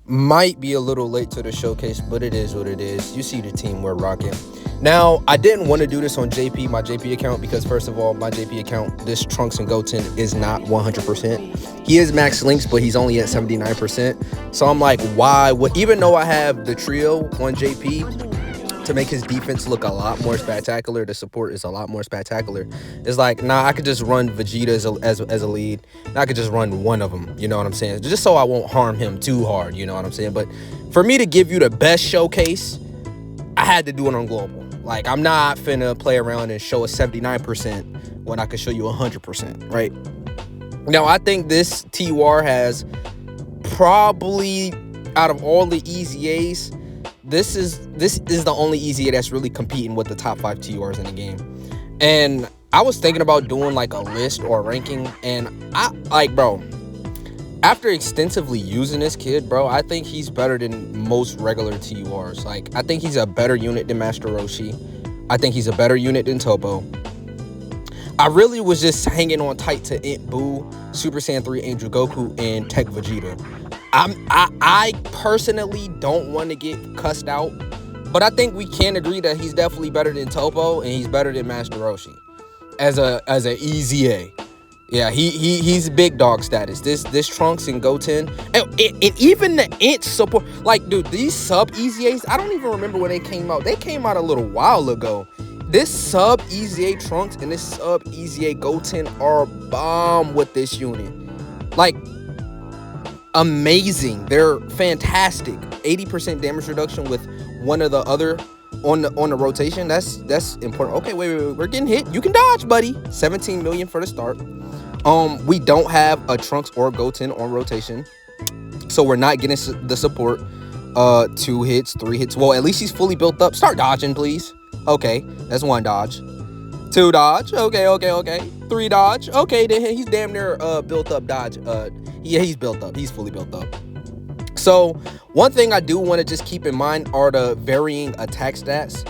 Might be a little late to the showcase, but it is what it is. You see the team we're rocking. Now, I didn't want to do this on my JP account, because first of all, my JP account, this Trunks and Goten is not 100%. He is max links, but he's only at 79%. So I'm like, why? Even though I have the trio on JP, to make his defense look a lot more spectacular, the support is a lot more spectacular. It's like, nah, I could just run Vegeta as a lead. And I could just run one of them, you know what I'm saying? Just so I won't harm him too hard, you know what I'm saying? But for me to give you the best showcase, I had to do it on global. Like, I'm not finna play around and show a 79% when I could show you 100%, right? Now, I think this TUR has probably, out of all the EZAs, this is the only EZA that's really competing with the top 5 TURs in the game. And I was thinking about doing like a list or a ranking, and bro, after extensively using this kid, bro, I think he's better than most regular TURs. Like, I think he's a better unit than Master Roshi. I think he's a better unit than Topo. I really was just hanging on tight to Int Boo, Super Saiyan 3 Angel Goku, and Tech Vegeta. I personally don't want to get cussed out, but I think we can agree that he's definitely better than Topo, and he's better than Master Roshi as a EZA. Yeah, he's big dog status. This Trunks and Goten, and even the Int support. Like, dude, these sub EZAs, I don't even remember when they came out. They came out a little while ago. This sub EZA Trunks and this sub EZA Goten are bomb with this unit. Like, amazing. They're fantastic. 80% damage reduction with one or the other on the rotation. That's important. Okay, wait. We're getting hit. You can dodge, buddy. 17 million for the start. We don't have a Trunks or Goten on rotation, so we're not getting the support. 2 hits, 3 hits. Well, at least he's fully built up. Start dodging, please. Okay, that's 1 dodge. 2 dodge. Okay. 3 dodge. Okay, then he's damn near built up dodge. Yeah, he's built up. He's fully built up. So one thing I do want to just keep in mind are the varying attack stats.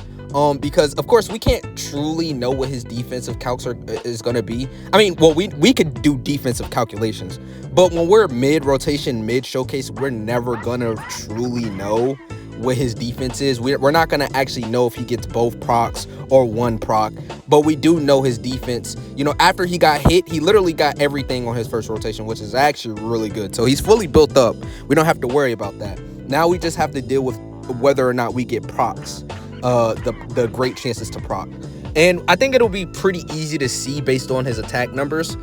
Because of course we can't truly know what his defensive calcs is going to be. I mean, well, we could do defensive calculations, but when we're mid rotation, mid showcase, we're never gonna truly know what his defense is. We're not gonna actually know if he gets both procs or 1 proc, but we do know his defense. You know, after he got hit, he literally got everything on his first rotation, which is actually really good. So he's fully built up. We don't have to worry about that. Now we just have to deal with whether or not we get procs. The great chances to proc, and I think it'll be pretty easy to see based on his attack numbers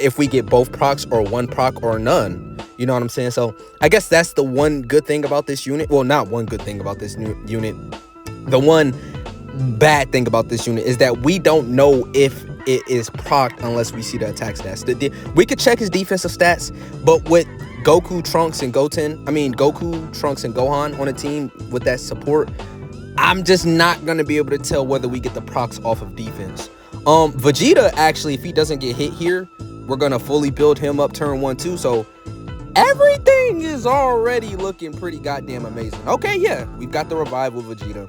if we get both procs or 1 proc or none. You know what I'm saying? So I guess that's the one good thing about this unit. Well, not one good thing about this new unit. The one bad thing about this unit is that we don't know if it is proc unless we see the attack stats. We could check his defensive stats, but with Goku, Trunks, and Gohan on a team with that support, I'm just not going to be able to tell whether we get the procs off of defense. Vegeta, actually, if he doesn't get hit here, we're going to fully build him up turn 1, 2. So everything is already looking pretty goddamn amazing. Okay, yeah, we've got the revive with Vegeta.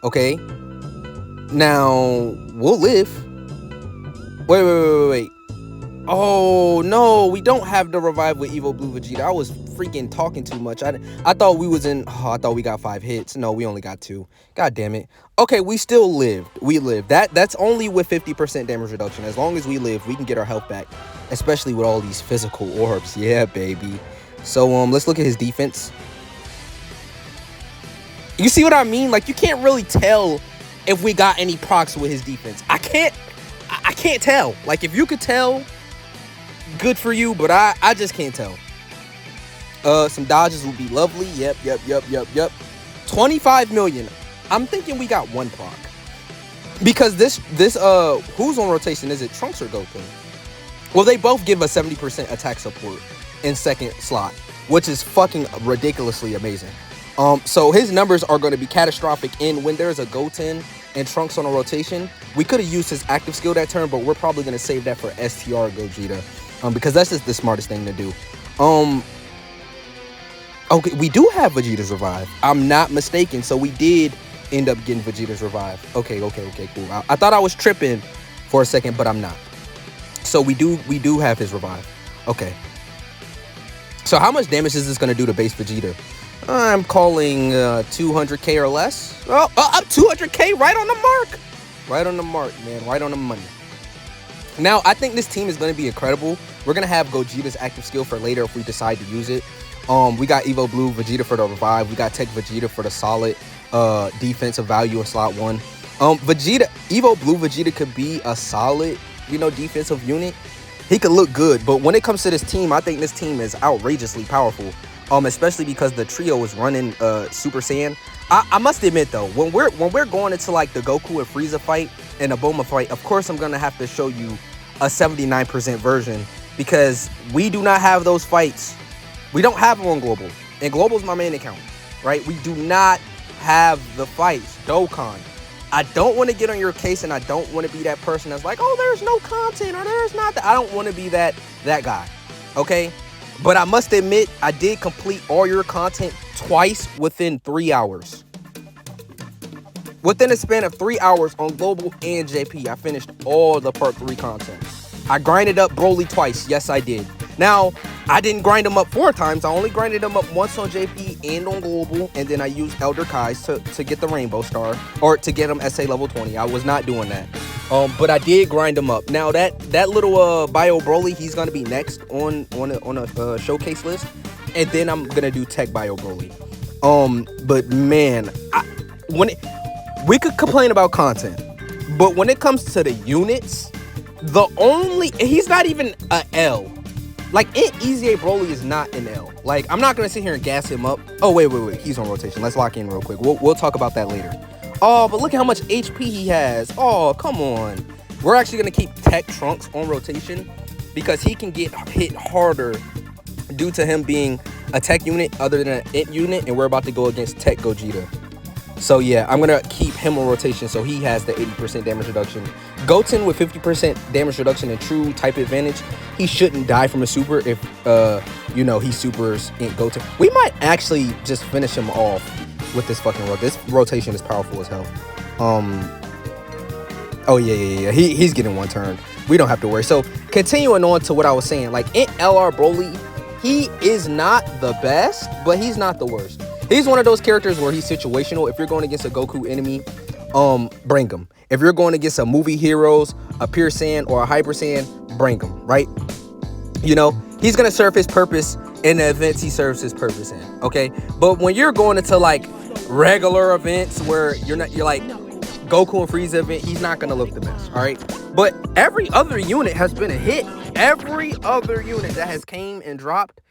Okay. Now, we'll live. Wait. Oh, no, we don't have the revive with Evo Blue Vegeta. I was freaking talking too much. I thought we was in... Oh, I thought we got 5 hits. No, we only got 2. God damn it. Okay, we still lived. We lived. That's only with 50% damage reduction. As long as we live, we can get our health back, especially with all these physical orbs. Yeah, baby. So, let's look at his defense. You see what I mean? Like, you can't really tell if we got any procs with his defense. I can't tell. Like, if you could tell, good for you, but I just can't tell. Some dodges would be lovely. Yep. 25 million. I'm thinking we got 1 proc. Because this who's on rotation? Is it Trunks or Goku? Well, they both give us 70% attack support in second slot, which is fucking ridiculously amazing. So his numbers are going to be catastrophic. And when there's a Goten and Trunks on a rotation, we could have used his active skill that turn, but we're probably going to save that for STR Gogeta, because that's just the smartest thing to do. Okay, we do have Vegeta's revive. I'm not mistaken. So we did end up getting Vegeta's revive. Okay, cool. I thought I was tripping for a second, but I'm not. So we do have his revive. Okay. So how much damage is this going to do to base Vegeta? I'm calling 200k or less. Oh, up 200k, right on the mark. Right on the mark, man. Right on the money. Now, I think this team is going to be incredible. We're going to have Gogeta's active skill for later if we decide to use it. We got Evo Blue Vegeta for the revive. We got Tech Vegeta for the solid defensive value in slot 1. Evo Blue Vegeta could be a solid, defensive unit. He could look good, but when it comes to this team, I think this team is outrageously powerful. Especially because the trio is running Super Saiyan. I must admit though, when we're going into like the Goku and Frieza fight and a Bulma fight, of course I'm gonna have to show you a 79% version because we do not have those fights. We don't have them on Global, and Global is my main account, right? We do not have the fights. Dokkan. I don't want to get on your case, and I don't want to be that person that's like, oh, there's no content or there's not that. I don't want to be that guy, okay? But I must admit, I did complete all your content twice within 3 hours. Within a span of 3 hours on Global and JP, I finished all the Part 3 content. I grinded up Broly twice. Yes, I did. Now, I didn't grind them up 4 times. I only grinded them up once on JP and on Global, and then I used Elder Kai's to get the Rainbow Star, or to get them SA level 20. I was not doing that. But I did grind them up. Now, that little Bio Broly, he's going to be next on a showcase list, and then I'm going to do Tech Bio Broly. But man, we could complain about content, but when it comes to the units, he's not even a L. Like, EZA Broly is not an L. Like, I'm not gonna sit here and gas him up. Oh, wait, he's on rotation. Let's lock in real quick. We'll talk about that later. Oh, but look at how much HP he has. Oh, come on. We're actually gonna keep Tech Trunks on rotation because he can get hit harder due to him being a tech unit other than an int unit, and we're about to go against Tech Gogeta. So yeah, I'm gonna keep him on rotation so he has the 80% damage reduction. Goten with 50% damage reduction and true type advantage, he shouldn't die from a super if he supers in Goten. We might actually just finish him off with this fucking this rotation is powerful as hell. Oh yeah. He's getting one turn. We don't have to worry. So continuing on to what I was saying, like in LR Broly, he is not the best, but he's not the worst. He's one of those characters where he's situational. If you're going against a Goku enemy, bring him. If you're going against a movie heroes, a Pure Saiyan or a Hyper Saiyan, bring him, right? He's going to serve his purpose in the events he serves his purpose in, okay? But when you're going into like regular events where you're like Goku and Frieza event, he's not going to look the best, all right? But every other unit has been a hit. Every other unit that has came and dropped,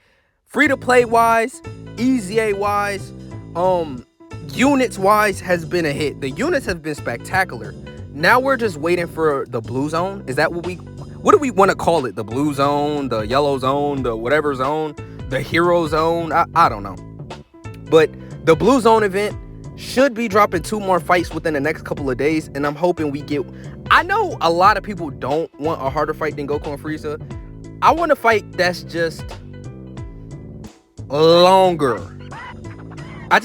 free-to-play wise, EZA wise, units wise, has been a hit. The units have been spectacular. Now we're just waiting for the blue zone. Is that what do we want to call it? The blue zone, the yellow zone, the whatever zone, the hero zone? I don't know. But the blue zone event should be dropping 2 more fights within the next couple of days, and I'm hoping we get... I know a lot of people don't want a harder fight than Goku and Frieza. I want a fight that's just longer. I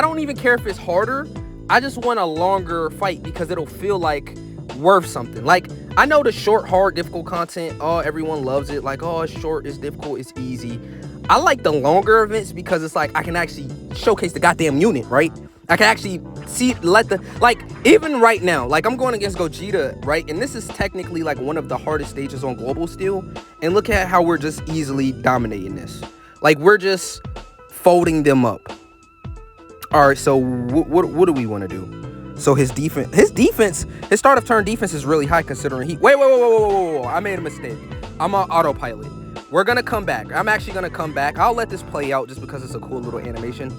don't even care if it's harder. I just want a longer fight because it'll feel like worth something. Like, I know the short, hard, difficult content, everyone loves it. Like, it's short, it's difficult, it's easy. I like the longer events because it's like I can actually showcase the goddamn unit, right? I can actually see, even right now, like I'm going against Gogeta, right? And this is technically like one of the hardest stages on Global still. And look at how we're just easily dominating this. Like, we're just folding them up. All right, so what do we want to do? So his start of turn defense is really high considering he... Wait. I made a mistake. I'm on autopilot. We're going to come back. I'm actually going to come back. I'll let this play out just because it's a cool little animation.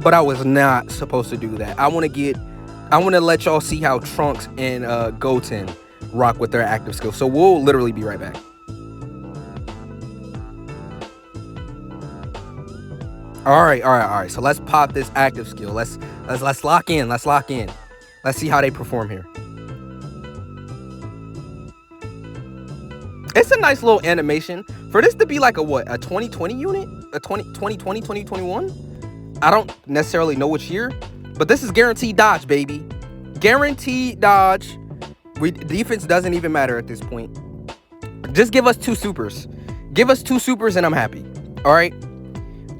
But I was not supposed to do that. I want to let y'all see how Trunks and Goten rock with their active skills. So we'll literally be right back. All right. So let's pop this active skill. Let's lock in. Let's see how they perform here. It's a nice little animation for this to be like a 2020 unit, a 2020, 2021. I don't necessarily know which year, but this is guaranteed dodge, baby. Guaranteed dodge. Defense doesn't even matter at this point. Just give us 2 supers. Give us 2 supers and I'm happy. All right.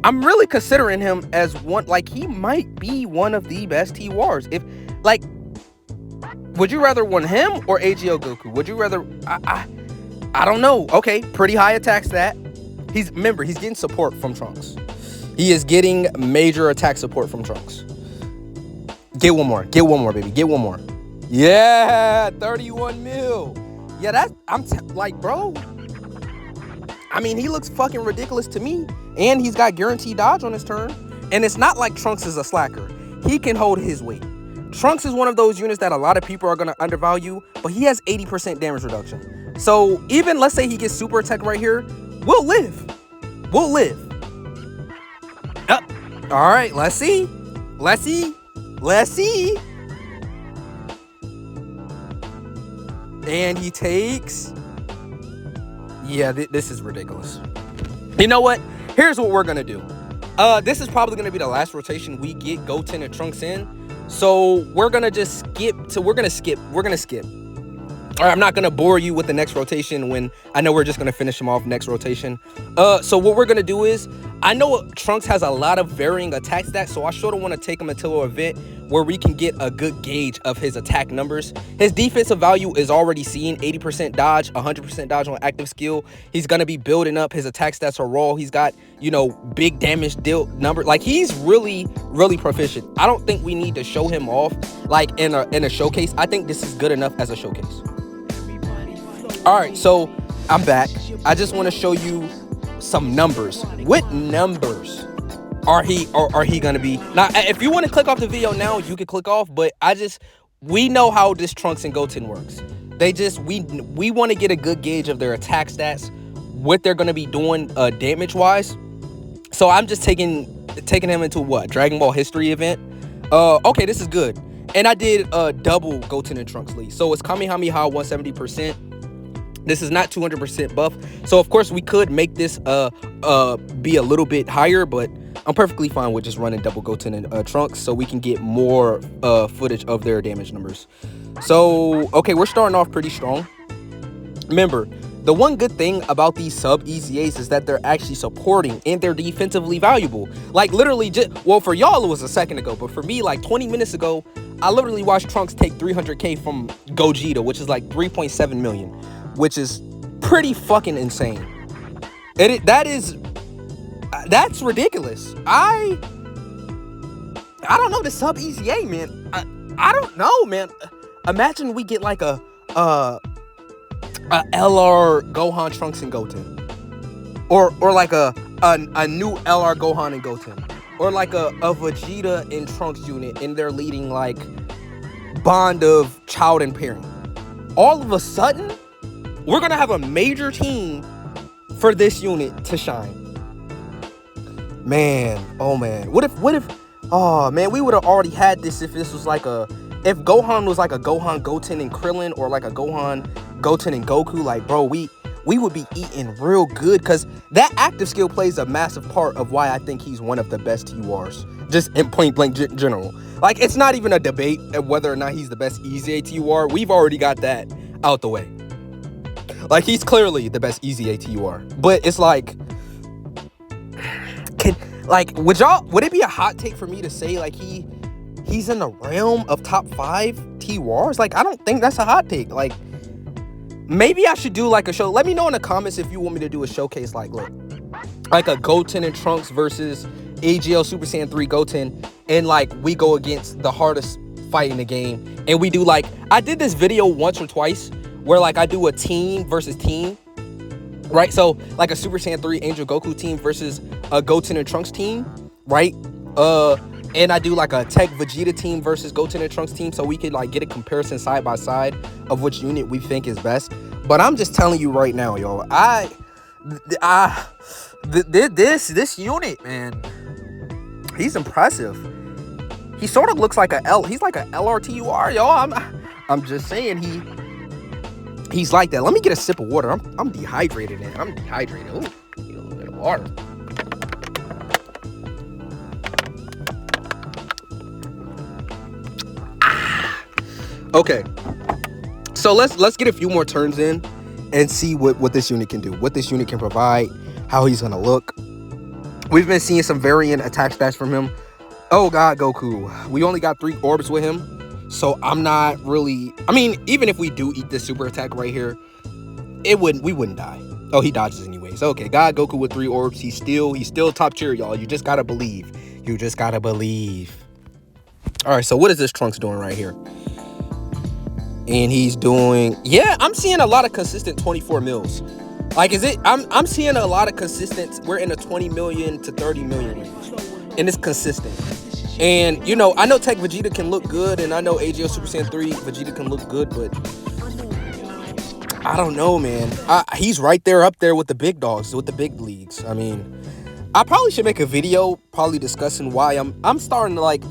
I'm really considering him as one, like, he might be one of the best TURs. If, like, would you rather want him or AGL Goku? Would you rather, I don't know. Okay, pretty high attack stat. Remember, he's getting support from Trunks. He is getting major attack support from Trunks. Get one more, baby, get one more. Yeah, 31 mil. Yeah, like, bro, I mean, he looks fucking ridiculous to me. And he's got guaranteed dodge on his turn. And it's not like Trunks is a slacker. He can hold his weight. Trunks is one of those units that a lot of people are going to undervalue, but he has 80% damage reduction. So even, let's say he gets super attack right here, we'll live. We'll live. All right, let's see. Let's see. Let's see. And he takes... Yeah, this is ridiculous. You know what? Here's what we're going to do. This is probably going to be the last rotation we get Goten and Trunks in. So we're going to just skip. We're going to skip. All right, I'm not going to bore you with the next rotation when I know we're just going to finish him off next rotation. So what we're going to do is, I know Trunks has a lot of varying attack stats, so I sort of want to take him until an event where we can get a good gauge of his attack numbers. His defensive value is already seen, 80% dodge, 100% dodge on active skill. He's going to be building up. His attack stats are raw. He's got, you know, big damage deal number. Like, he's really, really proficient. I don't think we need to show him off, like, in a showcase. I think this is good enough as a showcase. All right, so I'm back. I just want to show you some numbers. What numbers are he gonna be? Now, if you want to click off the video now, you can click off, but we know how this Trunks and Goten works. We want to get a good gauge of their attack stats, what they're gonna be doing damage wise. So I'm just taking him into what, Dragon Ball history event. Okay, this is good. And I did double Goten and Trunks lead, so it's Kamehameha 170%. This is not 200% buff, so of course we could make this be a little bit higher, but I'm perfectly fine with just running double Goten and Trunks so we can get more footage of their damage numbers. So okay, we're starting off pretty strong. Remember, the one good thing about these sub EZAs is that they're actually supporting and they're defensively valuable. Like, literally, well, for y'all it was a second ago, but for me, like 20 minutes ago, I literally watched Trunks take 300k from Gogeta, which is like 3.7 million. Which is pretty fucking insane. That's ridiculous. I don't know, the sub EZA, man. I don't know, man. Imagine we get like a LR Gohan, Trunks, and Goten, or like a new LR Gohan and Goten, or like a Vegeta and Trunks unit, and they're leading like bond of child and parent. All of a sudden, we're gonna have a major team for this unit to shine. Man, oh man. What if, oh man, we would have already had this if this was like if Gohan was like a Gohan, Goten, and Krillin, or like a Gohan, Goten, and Goku. Like, bro, we would be eating real good, because that active skill plays a massive part of why I think he's one of the best TURs, just in point blank general. Like, it's not even a debate of whether or not he's the best EZA TUR. We've already got that out the way. Like, he's clearly the best EZA TUR. But it's like, would it be a hot take for me to say, like, he's in the realm of top 5 TURs? Like, I don't think that's a hot take. Like, maybe I should do like a show. Let me know in the comments if you want me to do a showcase, like, look, like a Goten and Trunks versus AGL Super Saiyan 3 Goten, and like we go against the hardest fight in the game, and we do, like, I did this video once or twice where, like, I do a team versus team, right? So like a Super Saiyan 3 Angel Goku team versus a Goten and Trunks team, right? And I do like a Tech Vegeta team versus Goten and Trunks team, so we could like get a comparison side by side of which unit we think is best. But I'm just telling you right now, y'all, this unit, man, he's impressive. He sort of looks like he's like a LRTUR, y'all. I'm just saying he's like that. Let me get a sip of water. I'm dehydrated, man. I'm dehydrated. Ooh, need a little bit of water. Okay, so let's get a few more turns in and see what this unit can do, what this unit can provide, how he's gonna look. We've been seeing some variant attack stats from him. Oh god, Goku. We only got 3 orbs with him, so I'm not really... I mean, even if we do eat this super attack right here, we wouldn't die. Oh, he dodges anyways. Okay, God Goku with 3 orbs. He's still top tier, y'all. You just gotta believe. You just gotta believe. All right, so what is this Trunks doing right here? And he's doing... Yeah, I'm seeing a lot of consistent 24 mils. Like, is it... I'm seeing a lot of consistent... We're in a 20 million to 30 million range. And it's consistent. And, you know, I know Tech Vegeta can look good, and I know AGL Super Saiyan 3 Vegeta can look good, but I don't know, man. He's right there up there with the big dogs, with the big leagues. I mean, I probably should make a video probably discussing why I'm starting to, like,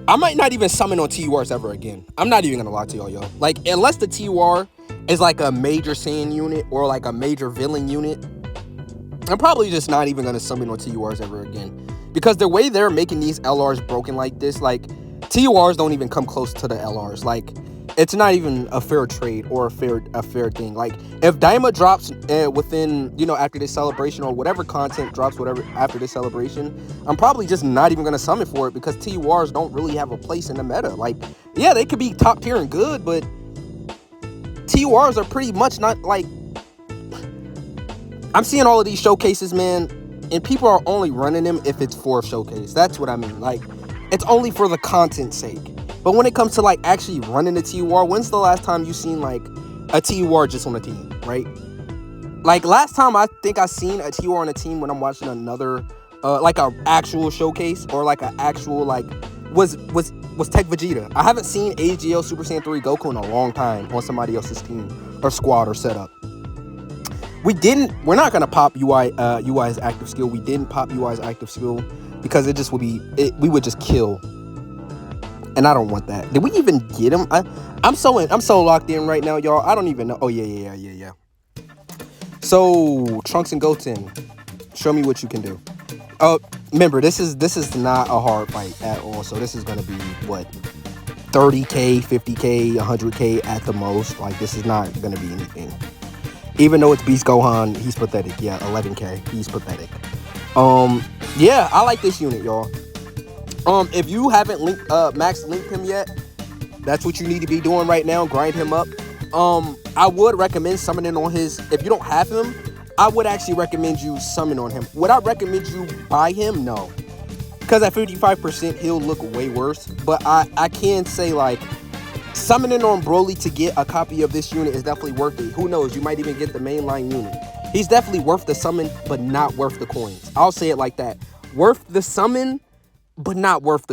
I might not even summon on TURs ever again. I'm not even gonna lie to y'all, yo. Like, unless the TUR is like a major Saiyan unit or like a major villain unit, I'm probably just not even gonna summon on TURs ever again. Because the way they're making these LRs broken like this, like, TURs don't even come close to the LRs. Like, it's not even a fair trade or a fair thing. Like, if Daima drops within, you know, after this celebration, or whatever content drops whatever after this celebration, I'm probably just not even gonna summon for it, because TURs don't really have a place in the meta. Like, yeah, they could be top tier and good, but TURs are pretty much not, like... I'm seeing all of these showcases, man, and people are only running them if it's for a showcase. That's what I mean. Like, it's only for the content's sake. But when it comes to, like, actually running a TUR, when's the last time you seen, like, a TUR just on a team, right? Like, last time I think I seen a TUR on a team when I'm watching another, like, a actual showcase, or, like, a actual, like, was Tech Vegeta. I haven't seen AGL Super Saiyan 3 Goku in a long time on somebody else's team, or squad, or setup. We're not going to pop UI's active skill. We didn't pop UI's active skill because it just would be, we would just kill. And I don't want that. Did we even get him? I'm so locked in right now, y'all. I don't even know. Oh, yeah. So, Trunks and Goten, show me what you can do. Remember, this is not a hard fight at all. So this is going to be, what, 30K, 50K, 100K at the most. Like, this is not going to be anything. Even though it's Beast Gohan, he's pathetic. Yeah, 11K, he's pathetic. Yeah, I like this unit, y'all. If you haven't max linked him yet, that's what you need to be doing right now. Grind him up. I would recommend summoning on his... If you don't have him, I would actually recommend you summon on him. Would I recommend you buy him? No. Because at 55%, he'll look way worse. But I can say, like, summoning on Broly to get a copy of this unit is definitely worth it. Who knows? You might even get the mainline unit. He's definitely worth the summon, but not worth the coins. I'll say it like that. Worth the summon, but not worth the